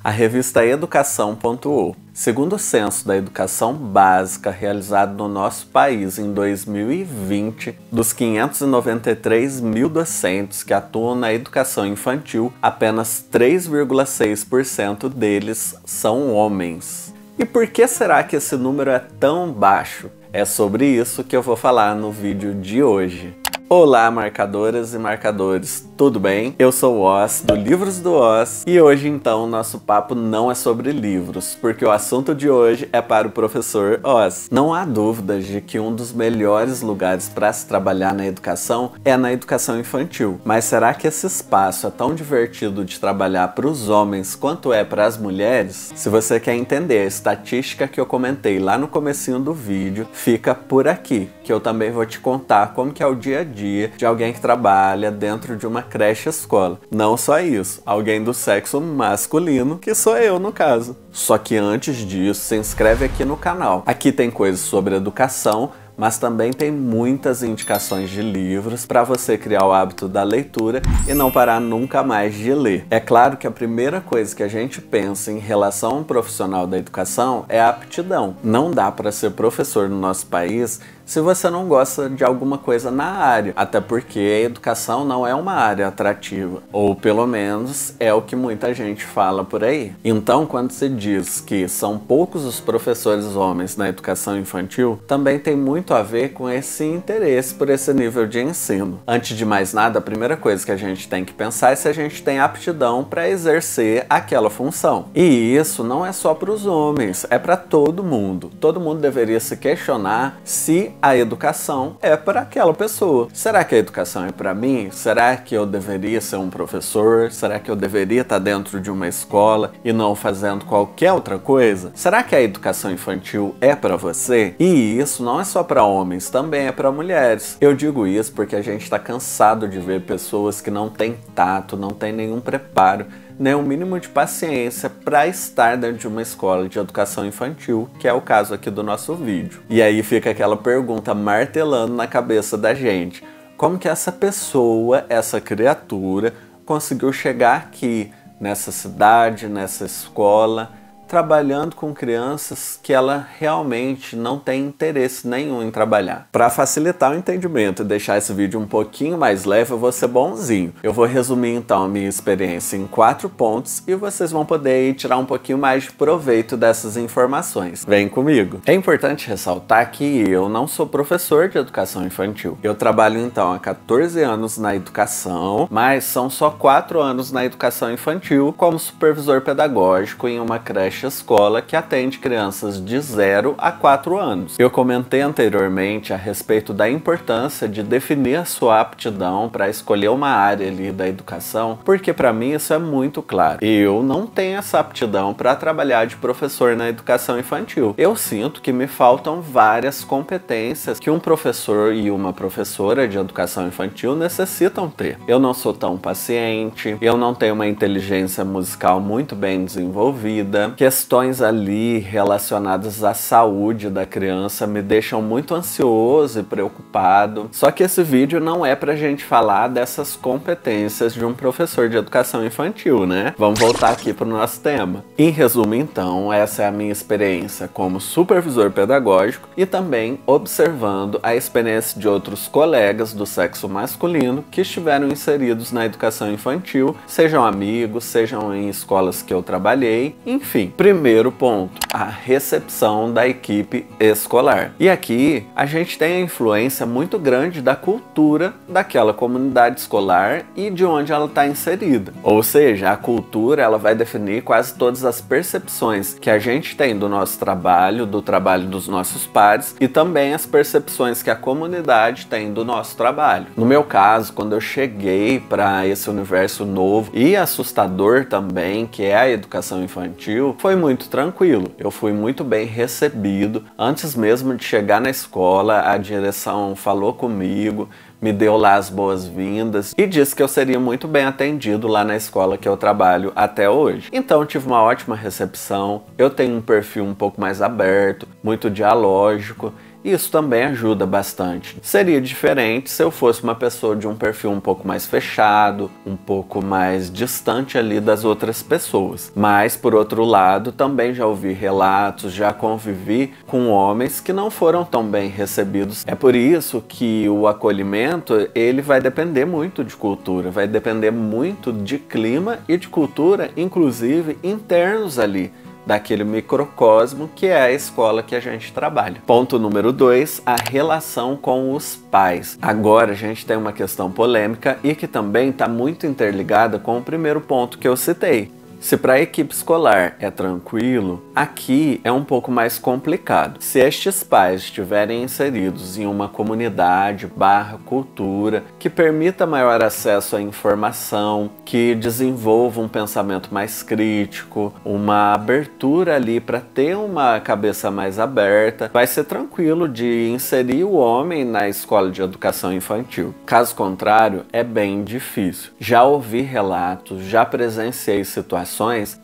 A revista Educação pontuou: segundo o Censo da Educação Básica realizado no nosso país em 2020, dos 593 mil docentes que atuam na educação infantil, apenas 3,6% deles são homens. E por que será que esse número é tão baixo? É sobre isso que eu vou falar no vídeo de hoje. Olá, marcadoras e marcadores, tudo bem? Eu sou o Oz, do Livros do Oz, e hoje então nosso papo não é sobre livros, porque o assunto de hoje é para o professor Oz. Não há dúvidas de que um dos melhores lugares para se trabalhar na educação é na educação infantil, mas será que esse espaço é tão divertido de trabalhar para os homens quanto é para as mulheres? Se você quer entender a estatística que eu comentei lá no comecinho do vídeo, fica por aqui, que eu também vou te contar como que é o dia a dia de alguém que trabalha dentro de uma creche escola. Não só isso, alguém do sexo masculino, que sou eu no caso. Só que antes disso, se inscreve aqui no canal. Aqui tem coisas sobre educação, mas também tem muitas indicações de livros para você criar o hábito da leitura e não parar nunca mais de ler. É claro que a primeira coisa que a gente pensa em relação a um profissional da educação é a aptidão. Não dá para ser professor no nosso país se você não gosta de alguma coisa na área, até porque a educação não é uma área atrativa, ou pelo menos é o que muita gente fala por aí. Então, quando se diz que são poucos os professores homens na educação infantil, também tem muito a ver com esse interesse por esse nível de ensino. Antes de mais nada, a primeira coisa que a gente tem que pensar é se a gente tem aptidão para exercer aquela função. E isso não é só para os homens, é para todo mundo. Todo mundo deveria se questionar se a educação é para aquela pessoa. Será que a educação é para mim? Será que eu deveria ser um professor? Será que eu deveria estar dentro de uma escola e não fazendo qualquer outra coisa? Será que a educação infantil é para você? E isso não é só para homens, também é para mulheres. Eu digo isso porque a gente está cansado de ver pessoas que não têm tato, não têm nenhum preparo, nem um mínimo de paciência para estar dentro de uma escola de educação infantil, que é o caso aqui do nosso vídeo. E aí fica aquela pergunta martelando na cabeça da gente: como que essa pessoa, essa criatura, conseguiu chegar aqui, nessa cidade, nessa escola, trabalhando com crianças que ela realmente não tem interesse nenhum em trabalhar? Para facilitar o entendimento e deixar esse vídeo um pouquinho mais leve, eu vou ser bonzinho. Eu vou resumir então a minha experiência em 4 pontos e vocês vão poder tirar um pouquinho mais de proveito dessas informações. Vem comigo! É importante ressaltar que eu não sou professor de educação infantil. Eu trabalho então há 14 anos na educação, mas são só 4 anos na educação infantil como supervisor pedagógico em uma creche escola que atende crianças de 0 a 4 anos. Eu comentei anteriormente a respeito da importância de definir a sua aptidão para escolher uma área ali da educação, porque para mim isso é muito claro. Eu não tenho essa aptidão para trabalhar de professor na educação infantil. Eu sinto que me faltam várias competências que um professor e uma professora de educação infantil necessitam ter. Eu não sou tão paciente, eu não tenho uma inteligência musical muito bem desenvolvida, questões ali relacionadas à saúde da criança me deixam muito ansioso e preocupado. Só que esse vídeo não é pra gente falar dessas competências de um professor de educação infantil, né? Vamos voltar aqui pro nosso tema. Em resumo, então, essa é a minha experiência como supervisor pedagógico e também observando a experiência de outros colegas do sexo masculino que estiveram inseridos na educação infantil, sejam amigos, sejam em escolas que eu trabalhei, enfim. Primeiro ponto, a recepção da equipe escolar. E aqui a gente tem a influência muito grande da cultura daquela comunidade escolar e de onde ela está inserida. Ou seja, a cultura ela vai definir quase todas as percepções que a gente tem do nosso trabalho, do trabalho dos nossos pares e também as percepções que a comunidade tem do nosso trabalho. No meu caso, quando eu cheguei para esse universo novo e assustador também, que é a educação infantil, foi muito tranquilo. Eu fui muito bem recebido. Antes mesmo de chegar na escola, a direção falou comigo, me deu lá as boas-vindas e disse que eu seria muito bem atendido lá na escola que eu trabalho até hoje. Então tive uma ótima recepção, eu tenho um perfil um pouco mais aberto, muito dialógico E isso também ajuda bastante. Seria diferente se eu fosse uma pessoa de um perfil um pouco mais fechado, um pouco mais distante ali das outras pessoas. Mas, por outro lado, também já ouvi relatos, já convivi com homens que não foram tão bem recebidos. É por isso que o acolhimento, ele vai depender muito de cultura, vai depender muito de clima e de cultura, inclusive internos ali, daquele microcosmo que é a escola que a gente trabalha. Ponto número 2, a relação com os pais. Agora a gente tem uma questão polêmica e que também está muito interligada com o primeiro ponto que eu citei. Se para a equipe escolar é tranquilo, aqui é um pouco mais complicado. Se estes pais estiverem inseridos em uma comunidade / cultura que permita maior acesso à informação, que desenvolva um pensamento mais crítico, uma abertura ali para ter uma cabeça mais aberta, vai ser tranquilo de inserir o homem na escola de educação infantil. Caso contrário, é bem difícil. Já ouvi relatos, já presenciei situações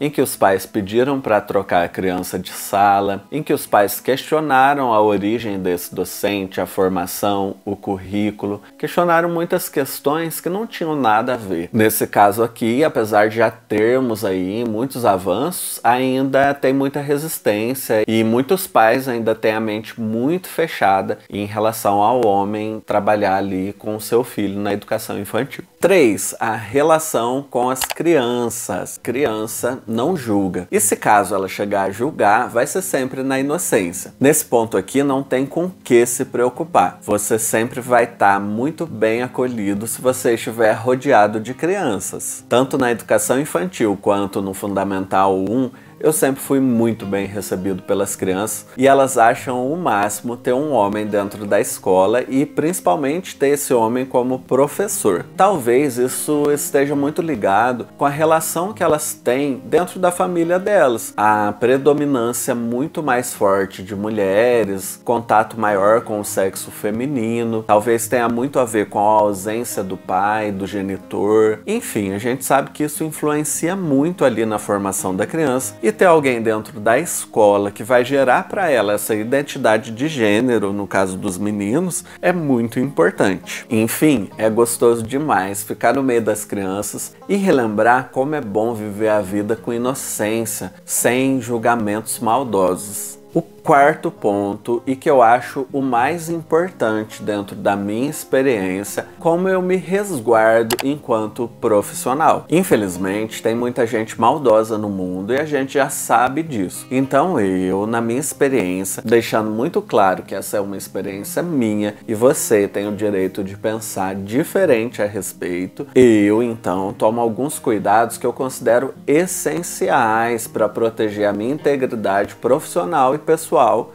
em que os pais pediram para trocar a criança de sala, em que os pais questionaram a origem desse docente, a formação, o currículo, questionaram muitas questões que não tinham nada a ver. Nesse caso aqui, apesar de já termos aí muitos avanços, ainda tem muita resistência e muitos pais ainda têm a mente muito fechada em relação ao homem trabalhar ali com o seu filho na educação infantil. 3. A relação com as crianças. Criança não julga. E se caso ela chegar a julgar, vai ser sempre na inocência. Nesse ponto aqui não tem com que se preocupar. Você sempre vai estar muito bem acolhido se você estiver rodeado de crianças. Tanto na educação infantil quanto no Fundamental 1, eu sempre fui muito bem recebido pelas crianças e elas acham o máximo ter um homem dentro da escola e principalmente ter esse homem como professor. Talvez isso esteja muito ligado com a relação que elas têm dentro da família delas. A predominância muito mais forte de mulheres, contato maior com o sexo feminino, talvez tenha muito a ver com a ausência do pai, do genitor. Enfim, a gente sabe que isso influencia muito ali na formação da criança e ter alguém dentro da escola que vai gerar para ela essa identidade de gênero, no caso dos meninos, é muito importante. Enfim, é gostoso demais ficar no meio das crianças e relembrar como é bom viver a vida com inocência, sem julgamentos maldosos. O quarto ponto, e que eu acho o mais importante dentro da minha experiência, como eu me resguardo enquanto profissional. Infelizmente, tem muita gente maldosa no mundo e a gente já sabe disso. Então eu, na minha experiência, deixando muito claro que essa é uma experiência minha e você tem o direito de pensar diferente a respeito, eu então tomo alguns cuidados que eu considero essenciais para proteger a minha integridade profissional e pessoal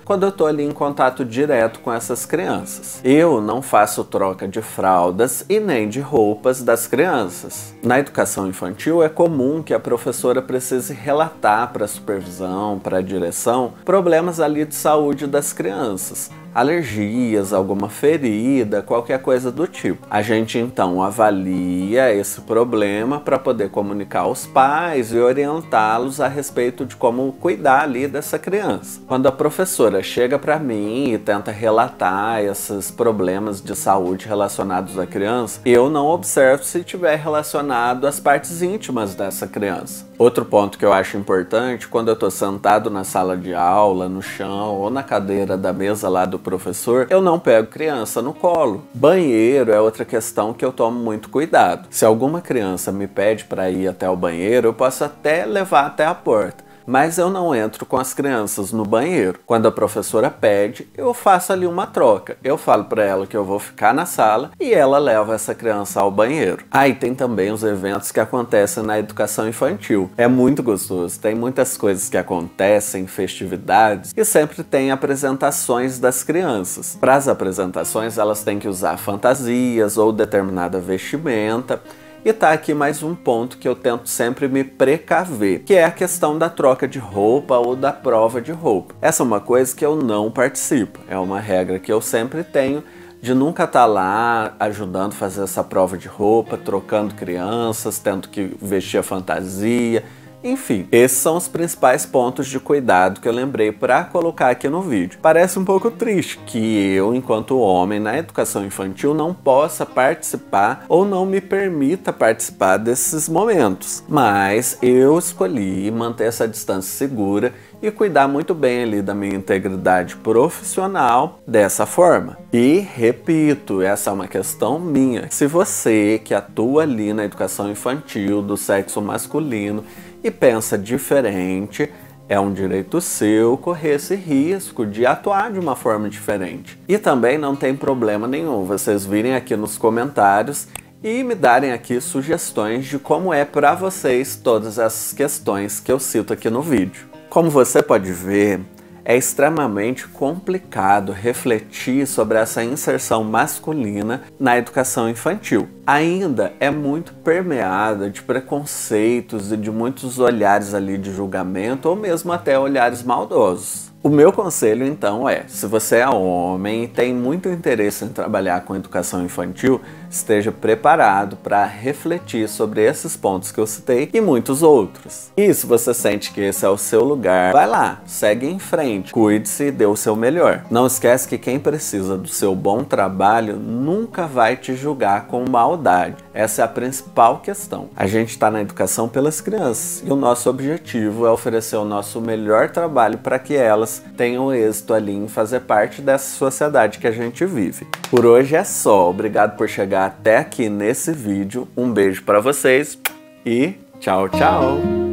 quando eu estou ali em contato direto com essas crianças. Eu não faço troca de fraldas e nem de roupas das crianças. Na educação infantil é comum que a professora precise relatar para a supervisão, para a direção, problemas ali de saúde das crianças. Alergias, alguma ferida, qualquer coisa do tipo. A gente então avalia esse problema para poder comunicar aos pais e orientá-los a respeito de como cuidar ali dessa criança. Quando a professora chega para mim e tenta relatar esses problemas de saúde relacionados à criança, eu não observo se tiver relacionado às partes íntimas dessa criança. Outro ponto que eu acho importante, quando eu estou sentado na sala de aula, no chão ou na cadeira da mesa lá do professor, eu não pego criança no colo. Banheiro é outra questão que eu tomo muito cuidado. Se alguma criança me pede para ir até o banheiro, eu posso até levar até a porta. Mas eu não entro com as crianças no banheiro. Quando a professora pede, eu faço ali uma troca. Eu falo para ela que eu vou ficar na sala e ela leva essa criança ao banheiro. Aí tem também os eventos que acontecem na educação infantil. É muito gostoso, tem muitas coisas que acontecem, festividades, e sempre tem apresentações das crianças. Para as apresentações, elas têm que usar fantasias ou determinada vestimenta. E tá aqui mais um ponto que eu tento sempre me precaver, que é a questão da troca de roupa ou da prova de roupa. Essa é uma coisa que eu não participo, é uma regra que eu sempre tenho de nunca estar lá ajudando a fazer essa prova de roupa, trocando crianças, tendo que vestir a fantasia. Enfim, esses são os principais pontos de cuidado que eu lembrei para colocar aqui no vídeo. Parece um pouco triste que eu, enquanto homem na educação infantil, não possa participar ou não me permita participar desses momentos. Mas eu escolhi manter essa distância segura e cuidar muito bem ali da minha integridade profissional dessa forma. E repito, essa é uma questão minha. Se você que atua ali na educação infantil do sexo masculino e pensa diferente, é um direito seu correr esse risco de atuar de uma forma diferente. E também não tem problema nenhum vocês virem aqui nos comentários e me darem aqui sugestões de como é para vocês todas essas questões que eu cito aqui no vídeo. Como você pode ver, é extremamente complicado refletir sobre essa inserção masculina na educação infantil. Ainda é muito permeada de preconceitos e de muitos olhares ali de julgamento ou mesmo até olhares maldosos. O meu conselho então é, se você é homem e tem muito interesse em trabalhar com educação infantil, esteja preparado para refletir sobre esses pontos que eu citei e muitos outros. E se você sente que esse é o seu lugar, vai lá, segue em frente, cuide-se e dê o seu melhor. Não esquece que quem precisa do seu bom trabalho nunca vai te julgar com maldade. Essa é a principal questão. A gente está na educação pelas crianças e o nosso objetivo é oferecer o nosso melhor trabalho para que elas tenham êxito ali em fazer parte dessa sociedade que a gente vive. Por hoje é só. Obrigado por chegar até aqui nesse vídeo. Um beijo para vocês e tchau, tchau!